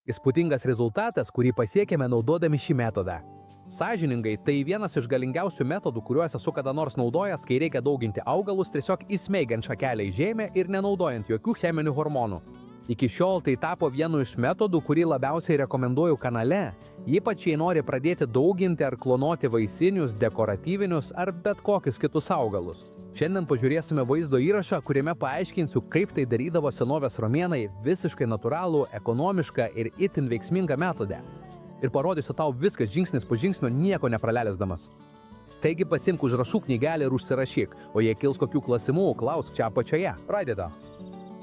Įspūdingas rezultatas, kurį pasiekėme naudodami šį metodą. Sąžiningai, tai vienas iš galingiausių metodų, kuriuos esu kada nors naudojęs, kai reikia dauginti augalus tiesiog įsmeigiant šakelę į žemę ir nenaudojant jokių cheminių hormonų. Iki šiol tai tapo vienu iš metodų, kurį labiausiai rekomenduoju kanale, ypač jei nori pradėti dauginti ar klonuoti vaisinius, dekoratyvinius ar bet kokius kitus augalus. Šiandien pažiūrėsime vaizdo įrašą, kuriame paaiškinsiu, kaip tai darydavo senovės romėnai visiškai natūralų, ekonomišką ir itin veiksmingą metodą. Ir parodysiu tau viskas žingsnis po žingsnio, nieko nepraleisdamas. Taigi pasimk užrašų knygelę ir užsirašyk, o jei kils kokių klausimų, klausk čia apačioje. Pradeda.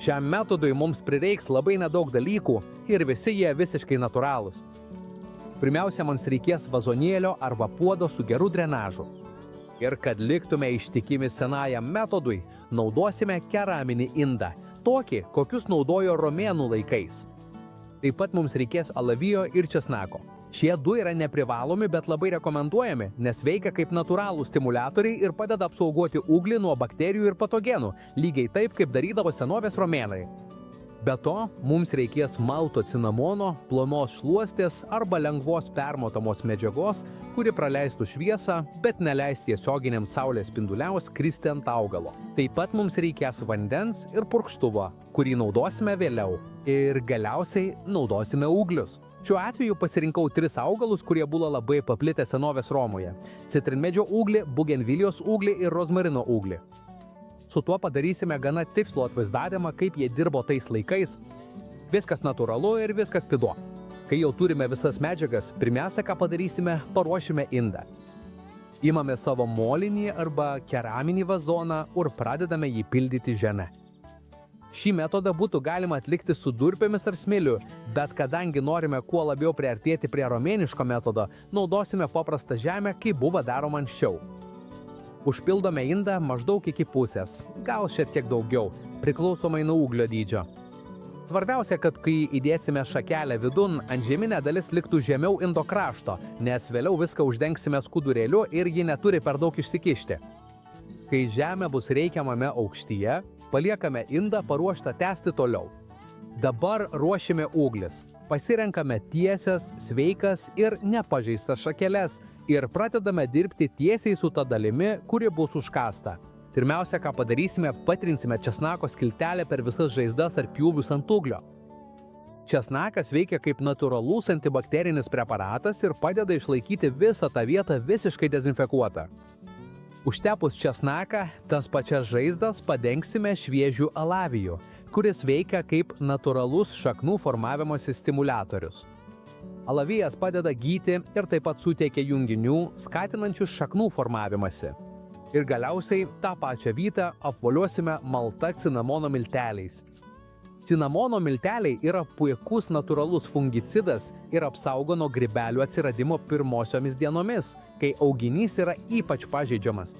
Šiam metodui mums prireiks labai nedaug dalykų ir visi jie visiškai natūralūs. Pirmiausia, mums reikės vazonėlio arba puodo su geru drenažu. Ir kad liktume ištikimi senajam metodui, naudosime keraminį indą, tokį, kokius naudojo romėnų laikais. Taip pat mums reikės alavijo ir česnako. Šie du yra neprivalomi, bet labai rekomenduojami, nes veikia kaip natūralūs stimuliatoriai ir padeda apsaugoti uglį nuo bakterijų ir patogenų, lygiai taip, kaip darydavo senovės romėnai. Be to, mums reikės malto cinamono, plonos šluostės arba lengvos permotamos medžiagos, kuri praleistų šviesą, bet neleis tiesioginiams saulės spinduliams kristi ant augalo. Taip pat mums reikės vandens ir purkštuvą, kurį naudosime vėliau. Ir galiausiai naudosime ūglius. Šiuo atveju pasirinkau 3 augalus, kurie buvo labai paplitę senovės Romoje – citrinmedžio ūglį, bugenvilijos ūglį ir rozmarino ūglį. Su tuo padarysime gana tikslų atvaizdavimą, kaip jie dirbo tais laikais. Viskas natūralu ir viskas pidu. Kai jau turime visas medžiagas, pirmiausia, ką padarysime, paruošime indą. Imame savo molinį arba keraminį vazoną ir pradedame jį pildyti žeme. Šį metodą būtų galima atlikti su durpėmis ar smėliu, bet kadangi norime kuo labiau priartėti prie romėniško metodo, naudosime paprastą žemę, kaip buvo daroma anksčiau. Užpildome indą maždaug iki pusės, gal šiek tiek daugiau, priklausomai nuo ūglio dydžio. Svarbiausia, kad kai įdėsime šakelę vidun, antžeminė dalis liktų žemiau indo krašto, nes vėliau viską uždengsime skudurėliu ir ji neturi per daug išsikišti. Kai žemė bus reikiamame aukštyje, paliekame indą paruoštą tęsti toliau. Dabar ruošime ūglis. Pasirenkame tiesias, sveikas ir nepažeistas šakeles ir pradedame dirbti tiesiai su ta dalimi, kuri bus užkasta. Pirmiausia, ką padarysime, patrinsime česnako skiltelę per visas žaizdas ar pjūvius ant ūglio. Česnakas veikia kaip natūralus antibakterinis preparatas ir padeda išlaikyti visą tą vietą visiškai dezinfekuotą. Užtepus česnaką, tas pačias žaizdas padengsime šviežiu alaviju, kuris veikia kaip natūralus šaknų formavimosi stimuliatorius. Alavijas padeda gyti ir taip pat suteikia junginių, skatinančių šaknų formavimąsi. Ir galiausiai tą pačią vietą apvoliuosime malta cinamono milteliais. Cinamono milteliai yra puikus natūralus fungicidas ir apsaugo nuo grybelių atsiradimo pirmosiomis dienomis, kai auginys yra ypač pažeidžiamas.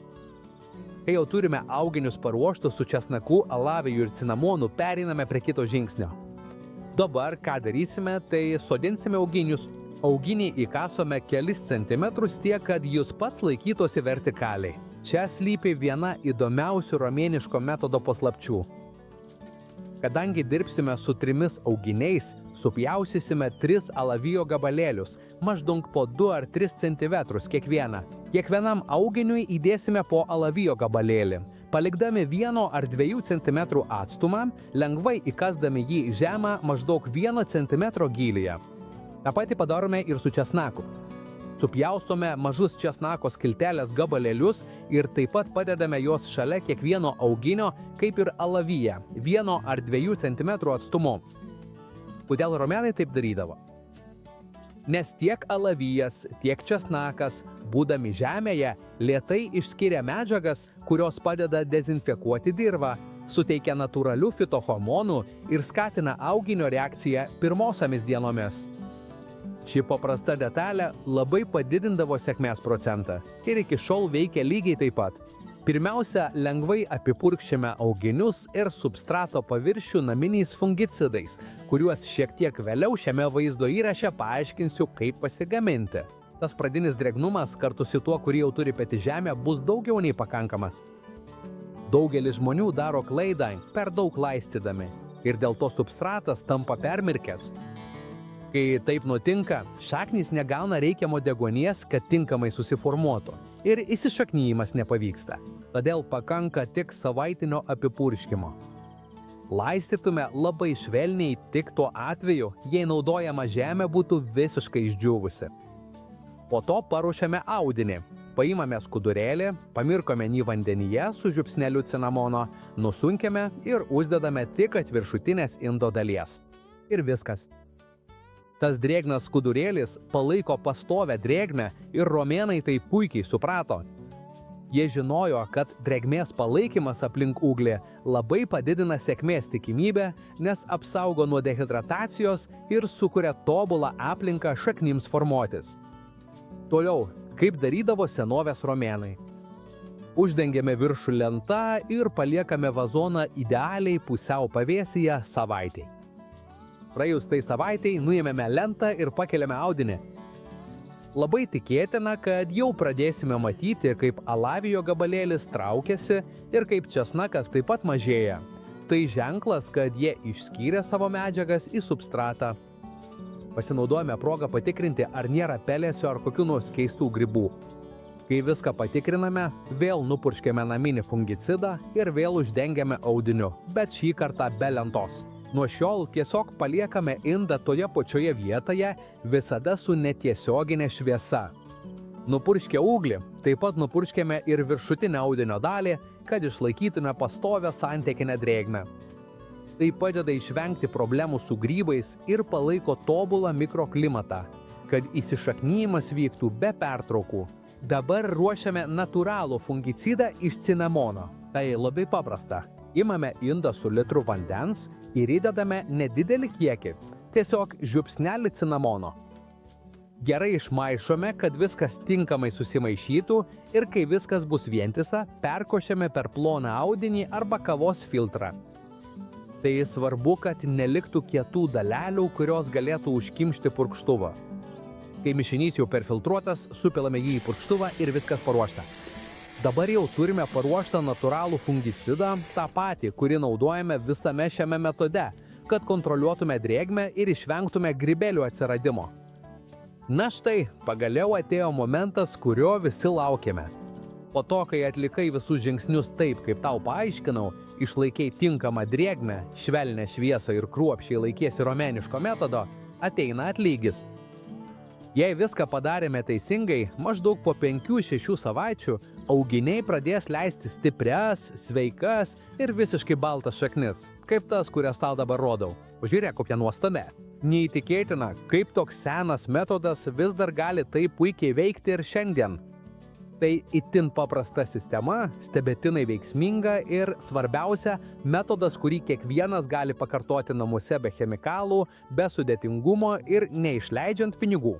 Kai jau turime auginius paruoštus su česnaku, alaviju ir cinamonu, pereiname prie kito žingsnio. Dabar, ką darysime, tai sodinsime auginius. Auginį įkasome kelis centimetrus tiek, kad jis pats laikytųsi vertikaliai. Čia slypi viena įdomiausių romėniško metodo paslapčių. Kadangi dirbsime su 3 auginiais, supjausysime 3 alavijo gabalėlius, maždaug po 2 ar 3 cm kiekvieną. Kiekvienam auginiui įdėsime po alavijo gabalėlį. Palikdami 1 ar 2 cm atstumą, lengvai įkasdami jį į žemę maždaug 1 cm gylyje. Ta pati padarome ir su česnaku. Supjaustome mažus česnako skiltelės gabalėlius ir taip pat padedame juos šalia kiekvieno auginio, kaip ir alavyje, 1 ar 2 cm atstumu. Kodėl romėnai taip darydavo? Nes tiek alavijas, tiek česnakas, būdami žemėje, lėtai išskiria medžiagas, kurios padeda dezinfekuoti dirvą, suteikia natūralių fitohormonų ir skatina auginio reakciją pirmosiomis dienomis. Ši paprasta detalė labai padidindavo sėkmės procentą ir iki šiol veikia lygiai taip pat. Pirmiausia, lengvai apipurkšime auginius ir substrato paviršių naminiais fungicidais, kuriuos šiek tiek vėliau šiame vaizdo įraše paaiškinsiu, kaip pasigaminti. Tas pradinis drėgnumas kartu su tuo, kurį jau turi peti žemė, bus daugiau nei pakankamas. Daugelis žmonių daro klaidą per daug laistydami ir dėl to substratas tampa permirkęs. Kai taip nutinka, šaknys negauna reikiamo deguonies, kad tinkamai susiformuotų ir įsišaknyjimas nepavyksta. Todėl pakanka tik savaitinio apipurškimo. Laistytume labai švelniai tik tuo atveju, jei naudojama žemė būtų visiškai išdžiūvusi. Po to paruošiame audinį. Paimame skudurėlį, pamirkome jį vandenyje su žiupsneliu cinamono, nusunkėme ir uždedame tik ant viršutinės indo dalies. Ir viskas. Tas drėgnas skudurėlis palaiko pastovią drėgmę ir romėnai tai puikiai suprato. Jie žinojo, kad drėgmės palaikymas aplink uglį labai padidina sėkmės tikimybę, nes apsaugo nuo dehidratacijos ir sukuria tobulą aplinką šaknims formuotis. Toliau, kaip darydavo senovės romėnai. Uždengiame viršų lenta ir paliekame vazoną idealiai pusiau pavėsyje savaitei. Praėjus tai savaitei nuėmėme lentą ir pakeliame audinį. Labai tikėtina, kad jau pradėsime matyti, kaip alavijo gabalėlis traukiasi ir kaip česnakas taip pat mažėja. Tai ženklas, kad jie išskyrė savo medžiagas į substratą. Pasinaudojame progą patikrinti, ar nėra pelėsio ar kokių nors keistų grybų. Kai viską patikriname, vėl nupurškėme naminį fungicidą ir vėl uždengiame audiniu, bet šį kartą be lentos. Nuo šiol tiesiog paliekame indą toje pačioje vietoje, visada su netiesioginė šviesa. Nupurškę uglį, taip pat nupurškėme ir viršutinę audinio dalį, kad išlaikytume pastovią santykinę drėgmę. Tai padeda išvengti problemų su grybais ir palaiko tobulą mikroklimatą, kad įsišaknyjimas vyktų be pertraukų. Dabar ruošiame natūralų fungicidą iš cinamono. Tai labai paprasta. Imame indą su litru vandens ir įdedame nedidelį kiekį, tiesiog žiupsnelį cinamono. Gerai išmaišome, kad viskas tinkamai susimaišytų ir kai viskas bus vientisa, perkošiame per ploną audinį arba kavos filtrą. Tai svarbu, kad neliktų kietų dalelių, kurios galėtų užkimšti purkštuvą. Kai mišinys jau perfiltruotas, supilame jį į purkštuvą ir viskas paruošta. Dabar jau turime paruoštą natūralų fungicidą, tą patį, kurį naudojame visame šiame metode, kad kontroliuotume drėgmę ir išvengtume grybelių atsiradimo. Na štai, pagaliau atėjo momentas, kurio visi laukėme. Po to, kai atlikai visus žingsnius taip, kaip tau paaiškinau, išlaikiai tinkamą drėgmę, švelnę šviesą ir kruopščiai laikėsi romėniško metodo, ateina atlygis. Jei viską padarėme teisingai, maždaug po 5-6 savaičių auginiai pradės leisti stiprias, sveikas ir visiškai baltas šaknis, kaip tas, kurias tau dabar rodau. Žiūrėk, kokia nuostabi. Neįtikėtina, kaip toks senas metodas vis dar gali taip puikiai veikti ir šiandien. Tai itin paprasta sistema, stebėtinai veiksminga ir svarbiausia, metodas, kurį kiekvienas gali pakartoti namuose be chemikalų, be sudėtingumo ir neišleidžiant pinigų.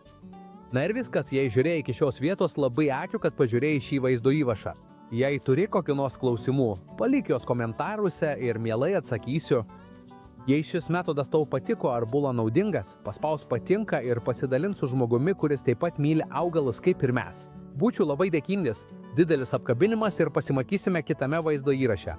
Na ir viskas, jei žiūrėjai iki šios vietos, labai ačiū, kad pažiūrėjai šį vaizdo įrašą. Jei turi kokių nors klausimų, palik juos komentaruose ir mielai atsakysiu. Jei šis metodas tau patiko ar buvo naudingas, paspausk patinka ir pasidalink su žmogumi, kuris taip pat myli augalus kaip ir mes. Būčiau labai dėkingas. Didelis apkabinimas ir pasimatysime kitame vaizdo įraše.